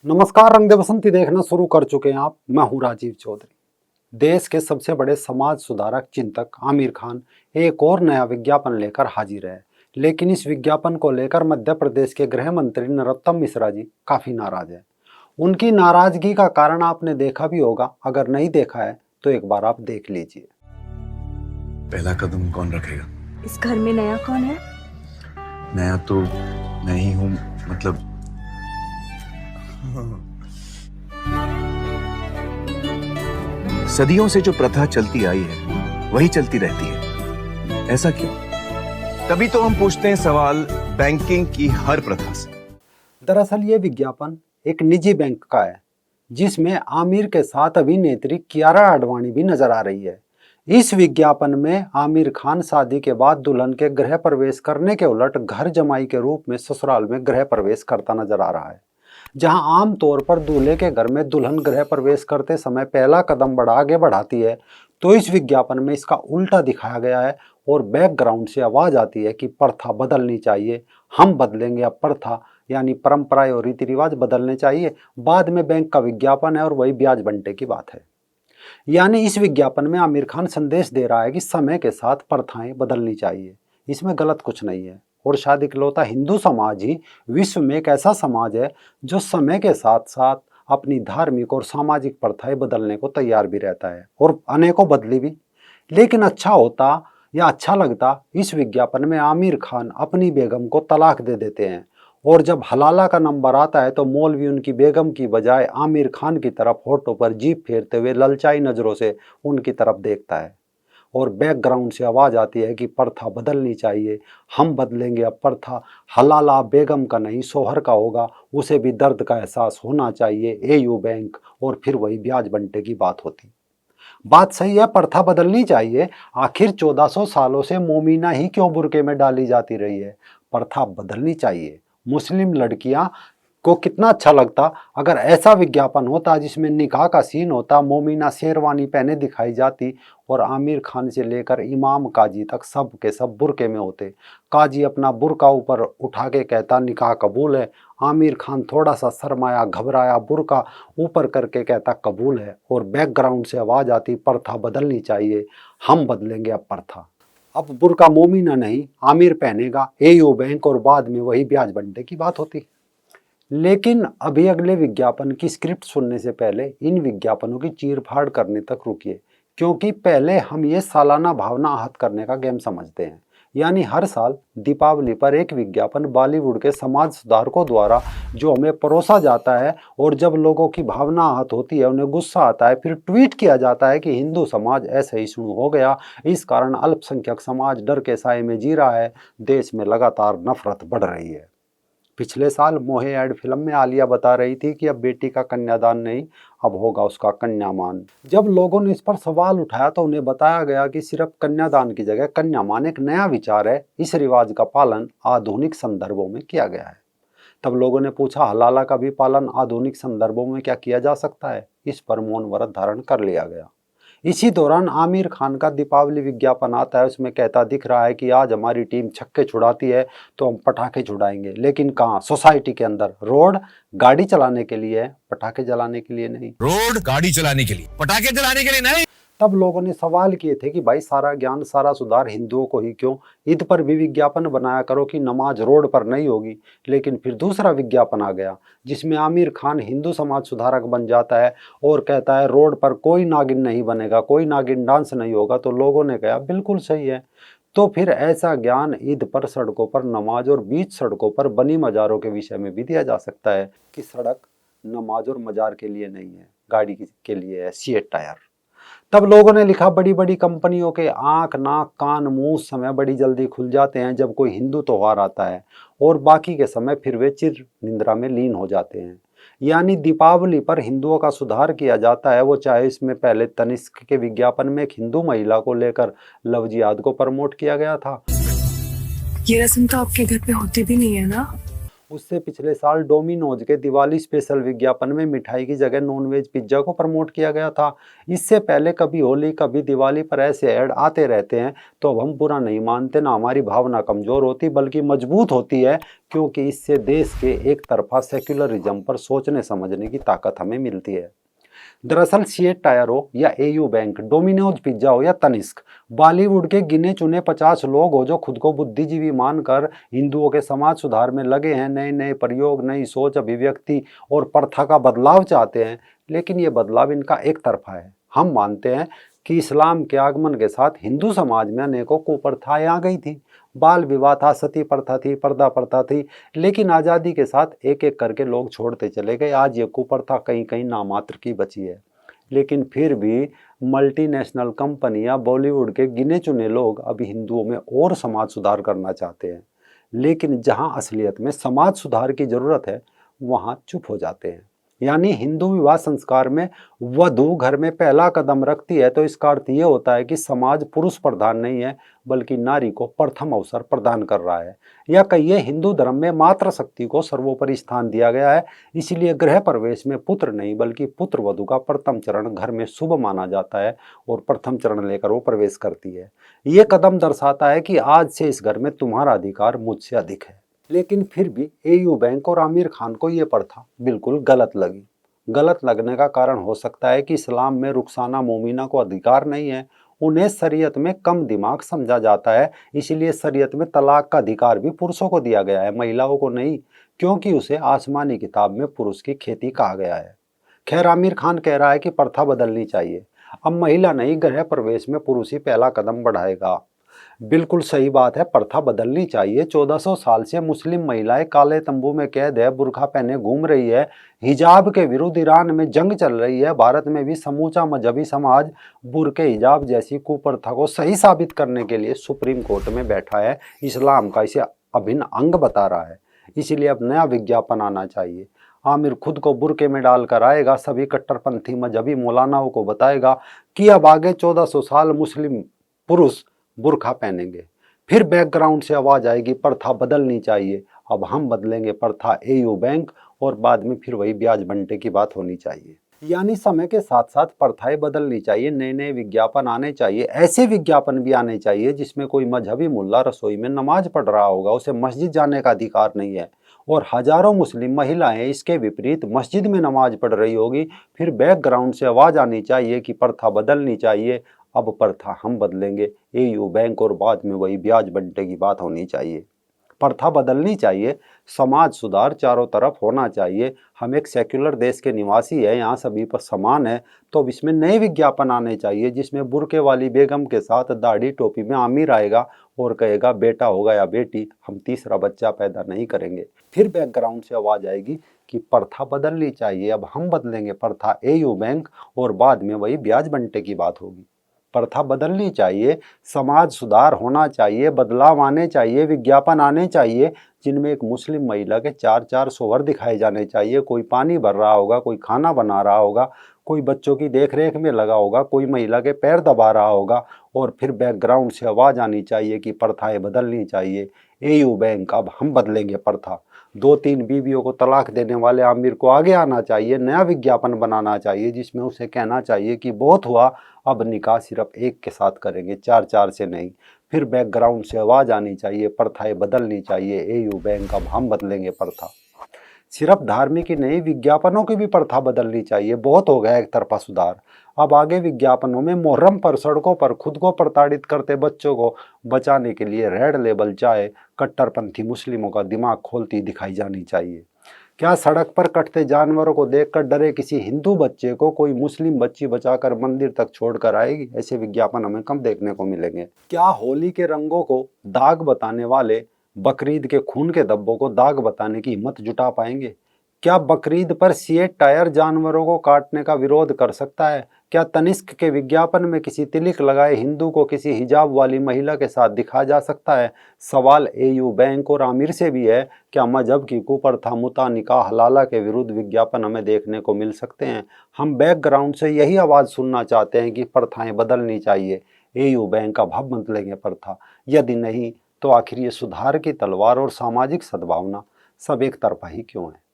नमस्कार। रंग दे बसंती देखना शुरू कर चुके हैं आप। मैं हूं राजीव चौधरी। देश के सबसे बड़े समाज सुधारक चिंतक आमिर खान एक और नया विज्ञापन लेकर हाजिर है। लेकिन इस विज्ञापन को लेकर मध्य प्रदेश के गृह मंत्री नरोत्तम मिश्रा जी काफी नाराज है। उनकी नाराजगी का कारण आपने देखा भी होगा, अगर नहीं देखा है तो एक बार आप देख लीजिए। पहला कदम कौन रखेगा? इस घर में नया कौन है? नया तो मैं ही हूँ, मतलब सदियों से जो प्रथा चलती आई है वही चलती रहती है। ऐसा क्यों? तभी तो हम पूछते हैं सवाल बैंकिंग की हर प्रथा से। दरअसल ये विज्ञापन एक निजी बैंक का है, जिसमें आमिर के साथ अभिनेत्री कियारा आडवाणी भी नजर आ रही है। इस विज्ञापन में आमिर खान शादी के बाद दुल्हन के गृह प्रवेश करने के उलट घर जमाई के रूप में ससुराल में गृह प्रवेश करता नजर आ रहा है। जहां आम तौर पर दूल्हे के घर में दुल्हन गृह प्रवेश करते समय पहला कदम आगे बढ़ाती है, तो इस विज्ञापन में इसका उल्टा दिखाया गया है और बैकग्राउंड से आवाज आती है कि प्रथा बदलनी चाहिए, हम बदलेंगे अब प्रथा, यानी परंपराएं और रीति रिवाज बदलने चाहिए। बाद में बैंक का विज्ञापन है और वही ब्याज बंटे की बात है। यानी इस विज्ञापन में आमिर खान संदेश दे रहा है कि समय के साथ प्रथाएं बदलनी चाहिए, इसमें गलत कुछ नहीं है। और शायद इकलौता हिंदू समाज ही विश्व में एक ऐसा समाज है जो समय के साथ साथ अपनी धार्मिक और सामाजिक प्रथाएं बदलने को तैयार भी रहता है, और अनेकों बदली भी। लेकिन अच्छा होता या अच्छा लगता इस विज्ञापन में आमिर खान अपनी बेगम को तलाक दे देते हैं, और जब हलाला का नंबर आता है तो मौलवी उनकी बेगम की बजाय आमिर खान की तरफ होठों पर जीभ फेरते हुए ललचाई नजरों से उनकी तरफ देखता है, और बैकग्राउंड से आवाज आती है कि प्रथा बदलनी चाहिए, हम बदलेंगे अब प्रथा, हलाला बेगम का नहीं शोहर का होगा, उसे भी दर्द का एहसास होना चाहिए, एयू बैंक। और फिर वही ब्याज बंटे की बात होती। बात सही है, प्रथा बदलनी चाहिए। आखिर 1400 सालों से मोमीना ही क्यों बुर्के में डाली जाती रही है? प्रथा बदलनी चाहिए। मुस्लिम लड़कियां को कितना अच्छा लगता अगर ऐसा विज्ञापन होता जिसमें निकाह का सीन होता, मोमीना शेरवानी पहने दिखाई जाती और आमिर खान से लेकर इमाम काजी तक सब के सब बुर्के में होते। काजी अपना बुर्का ऊपर उठा के कहता निकाह कबूल है, आमिर खान थोड़ा सा शर्माया घबराया बुर्का ऊपर करके कहता कबूल है, और बैकग्राउंड से आवाज आती प्रथा बदलनी चाहिए, हम बदलेंगे अब प्रथा। अब बुर्का मोमीना नहीं आमिर पहनेगा, एयू बैंक, और बाद में वही ब्याज बंटे की बात होती। लेकिन अभी अगले विज्ञापन की स्क्रिप्ट सुनने से पहले इन विज्ञापनों की चीर-फाड़ करने तक रुकिए, क्योंकि पहले हम ये सालाना भावना आहत करने का गेम समझते हैं। यानी हर साल दीपावली पर एक विज्ञापन बॉलीवुड के समाज सुधारकों द्वारा जो हमें परोसा जाता है, और जब लोगों की भावना आहत होती है, उन्हें गुस्सा आता है, फिर ट्वीट किया जाता है कि हिंदू समाज ऐसे ही शुरू हो गया, इस कारण अल्पसंख्यक समाज डर के साए में जी रहा है, देश में लगातार नफरत बढ़ रही है। पिछले साल मोहे ऐड फिल्म में आलिया बता रही थी कि अब बेटी का कन्यादान नहीं, अब होगा उसका कन्यामान। जब लोगों ने इस पर सवाल उठाया तो उन्हें बताया गया कि सिर्फ कन्यादान की जगह कन्यामान एक नया विचार है, इस रिवाज का पालन आधुनिक संदर्भों में किया गया है। तब लोगों ने पूछा हलाला का भी पालन आधुनिक संदर्भों में क्या किया जा सकता है? इस पर मौन व्रत धारण कर लिया गया। इसी दौरान आमिर खान का दीपावली विज्ञापन आता है, उसमें कहता दिख रहा है कि आज हमारी टीम छक्के छुड़ाती है तो हम पटाखे छुड़ाएंगे। लेकिन कहाँ? सोसाइटी के अंदर। रोड गाड़ी चलाने के लिए है, पटाखे जलाने के लिए नहीं। रोड गाड़ी चलाने के लिए, पटाखे जलाने के लिए नहीं। तब लोगों ने सवाल किए थे कि भाई सारा ज्ञान सारा सुधार हिंदुओं को ही क्यों? ईद पर भी विज्ञापन बनाया करो कि नमाज रोड पर नहीं होगी। लेकिन फिर दूसरा विज्ञापन आ गया जिसमें आमिर खान हिंदू समाज सुधारक बन जाता है और कहता है रोड पर कोई नागिन नहीं बनेगा, कोई नागिन डांस नहीं होगा। तो लोगों ने कहा बिल्कुल सही है। तो फिर ऐसा ज्ञान ईद पर सड़कों पर नमाज और बीच सड़कों पर बनी मज़ारों के विषय में भी दिया जा सकता है कि सड़क नमाज और मज़ार के लिए नहीं है, गाड़ी के लिए है, सीएट टायर। तब लोगों ने लिखा बड़ी बड़ी कंपनियों के आंख नाक कान मुंह समय बड़ी जल्दी खुल जाते हैं जब कोई हिंदू त्योहार आता है, और बाकी के समय फिर वे चिर निंद्रा में लीन हो जाते हैं। यानी दीपावली पर हिंदुओं का सुधार किया जाता है, वो चाहे इसमें पहले तनिष्क के विज्ञापन में एक हिंदू महिला को लेकर लव जिहाद को प्रमोट किया गया था। ये रस्म तो आपके घर पे होती भी नहीं है ना? उससे पिछले साल डोमिनोज के दिवाली स्पेशल विज्ञापन में मिठाई की जगह नॉनवेज पिज्जा को प्रमोट किया गया था। इससे पहले कभी होली कभी दिवाली पर ऐसे ऐड आते रहते हैं, तो अब हम बुरा नहीं मानते, ना हमारी भावना कमजोर होती बल्कि मजबूत होती है, क्योंकि इससे देश के एक तरफा सेक्युलरिज्म पर सोचने समझने की ताकत हमें मिलती है। दरअसल सीएट टायर हो या एयू बैंक, डोमिनोज पिज्जा हो या तनिष्क, बॉलीवुड के गिने चुने 50 लोग हो जो खुद को बुद्धिजीवी मानकर हिंदुओं के समाज सुधार में लगे हैं, नए नए प्रयोग, नई सोच, अभिव्यक्ति और प्रथा का बदलाव चाहते हैं। लेकिन ये बदलाव इनका एक तरफा है। हम मानते हैं कि इस्लाम के आगमन के साथ हिंदू समाज में अनेकों कुप्रथाएं आ गई थी। बाल विवाह था, सती प्रथा थी, पर्दा प्रथा थी, लेकिन आज़ादी के साथ एक एक करके लोग छोड़ते चले गए। आज ये कुप्रथा कहीं कहीं नामात्र की बची है। लेकिन फिर भी मल्टीनेशनल कंपनियां, बॉलीवुड के गिने चुने लोग अभी हिंदुओं में और समाज सुधार करना चाहते हैं। लेकिन जहां असलियत में समाज सुधार की जरूरत है, वहां चुप हो जाते हैं। यानी हिंदू विवाह संस्कार में वधू घर में पहला कदम रखती है तो इसका अर्थ ये होता है कि समाज पुरुष प्रधान नहीं है, बल्कि नारी को प्रथम अवसर प्रदान कर रहा है। या कहिए हिंदू धर्म में मातृ शक्ति को सर्वोपरि स्थान दिया गया है, इसलिए गृह प्रवेश में पुत्र नहीं बल्कि पुत्र वधू का प्रथम चरण घर में शुभ माना जाता है और प्रथम चरण लेकर वो प्रवेश करती है। ये कदम दर्शाता है कि आज से इस घर में तुम्हारा अधिकार मुझसे अधिक है। लेकिन फिर भी एयू बैंक और आमिर खान को ये प्रथा बिल्कुल गलत लगी। गलत लगने का कारण हो सकता है कि इस्लाम में रुखसाना मोमिना को अधिकार नहीं है, उन्हें शरीयत में कम दिमाग समझा जाता है, इसलिए शरीयत में तलाक का अधिकार भी पुरुषों को दिया गया है, महिलाओं को नहीं, क्योंकि उसे आसमानी किताब में पुरुष की खेती कहा गया है। खैर, आमिर खान कह रहा है कि प्रथा बदलनी चाहिए, अब महिला नहीं गृह प्रवेश में पुरुष ही पहला कदम बढ़ाएगा। बिल्कुल सही बात है, प्रथा बदलनी चाहिए। 1400 साल से मुस्लिम महिलाएं काले तंबू में कैद है, बुर्खा पहने घूम रही है, हिजाब के विरुद्ध ईरान में जंग चल रही है। भारत में भी समूचा मजहबी समाज बुर्के हिजाब जैसी कुप्रथा को सही साबित करने के लिए सुप्रीम कोर्ट में बैठा है, इस्लाम का इसे अभिन्न अंग बता रहा है। इसीलिए अब नया विज्ञापन आना चाहिए। आमिर खुद को बुर्के में डालकर आएगा, सभी कट्टरपंथी मजहबी मौलानाओं को बताएगा कि अब आगे 1400 साल मुस्लिम पुरुष बुर्खा पहनेंगे। फिर बैकग्राउंड से आवाज आएगी, प्रथा बदलनी चाहिए, अब हम बदलेंगे प्रथा एयू बैंक, और बाद में फिर वही ब्याज बंटे की बात होनी चाहिए। यानी समय के साथ साथ प्रथाएं बदलनी चाहिए, नए नए विज्ञापन आने चाहिए। ऐसे विज्ञापन भी आने चाहिए जिसमें कोई मजहबी मुल्ला रसोई में नमाज पढ़ रहा होगा, उसे मस्जिद जाने का अधिकार नहीं है, और हजारों मुस्लिम महिलाएं इसके विपरीत मस्जिद में नमाज पढ़ रही होगी। फिर बैकग्राउंड से आवाज आनी चाहिए कि प्रथा बदलनी चाहिए, अब प्रथा हम बदलेंगे एयू बैंक, और बाद में वही ब्याज बंटे की बात होनी चाहिए। प्रथा बदलनी चाहिए, समाज सुधार चारों तरफ होना चाहिए। हम एक सेक्युलर देश के निवासी हैं, यहाँ सभी पर समान है, तो अब इसमें नए विज्ञापन आने चाहिए जिसमें बुर्के वाली बेगम के साथ दाढ़ी टोपी में आमिर आएगा और कहेगा बेटा होगा या बेटी, हम तीसरा बच्चा पैदा नहीं करेंगे। फिर बैकग्राउंड से आवाज आएगी कि प्रथा बदलनी चाहिए, अब हम बदलेंगे प्रथा एयू बैंक, और बाद में वही ब्याज बंटे की बात होगी। प्रथा बदलनी चाहिए, समाज सुधार होना चाहिए, बदलाव आने चाहिए, विज्ञापन आने चाहिए जिनमें एक मुस्लिम महिला के 4-4 शोहर दिखाए जाने चाहिए। कोई पानी भर रहा होगा, कोई खाना बना रहा होगा, कोई बच्चों की देखरेख में लगा होगा, कोई महिला के पैर दबा रहा होगा, और फिर बैकग्राउंड से आवाज आनी चाहिए कि प्रथाएं बदलनी चाहिए, एयू बैंक, अब हम बदलेंगे प्रथा। 2-3 बीवियों को तलाक देने वाले आमिर को आगे आना चाहिए, नया विज्ञापन बनाना चाहिए जिसमें उसे कहना चाहिए कि बहुत हुआ, अब निकाह सिर्फ एक के साथ करेंगे, 4-4 से नहीं। फिर बैकग्राउंड से आवाज आनी चाहिए, प्रथाएं बदलनी चाहिए, एयू बैंक, अब हम बदलेंगे प्रथा। सिर्फ धार्मिक ही नहीं, विज्ञापनों की भी प्रथा बदलनी चाहिए, बहुत हो गया एक तरफा सुधार। अब आगे विज्ञापनों में मुहर्रम पर सड़कों पर खुद को प्रताड़ित करते बच्चों को बचाने के लिए रेड लेबल चाय कट्टरपंथी मुस्लिमों का दिमाग खोलती दिखाई जानी चाहिए। क्या सड़क पर कटते जानवरों को देखकर डरे किसी हिंदू बच्चे को कोई मुस्लिम बच्ची बचाकर मंदिर तक छोड़कर आएगी? ऐसे विज्ञापन हमें कम देखने को मिलेंगे। क्या होली के रंगों को दाग बताने वाले बकरीद के खून के धब्बों को दाग बताने की हिम्मत जुटा पाएंगे? क्या बकरीद पर सीएट टायर जानवरों को काटने का विरोध कर सकता है? क्या तनिष्क के विज्ञापन में किसी तिलक लगाए हिंदू को किसी हिजाब वाली महिला के साथ दिखाया जा सकता है? सवाल एयू बैंक और आमिर से भी है, क्या मजहब की कुप्रथा मुता निकाह हलाला के विरुद्ध विज्ञापन हमें देखने को मिल सकते हैं? हम बैकग्राउंड से यही आवाज़ सुनना चाहते हैं कि प्रथाएं बदलनी चाहिए, एयू बैंक, अब हम बदलेंगे प्रथा। यदि नहीं तो आखिर ये सुधार की तलवार और सामाजिक सद्भावना सब एक तरफा ही क्यों है।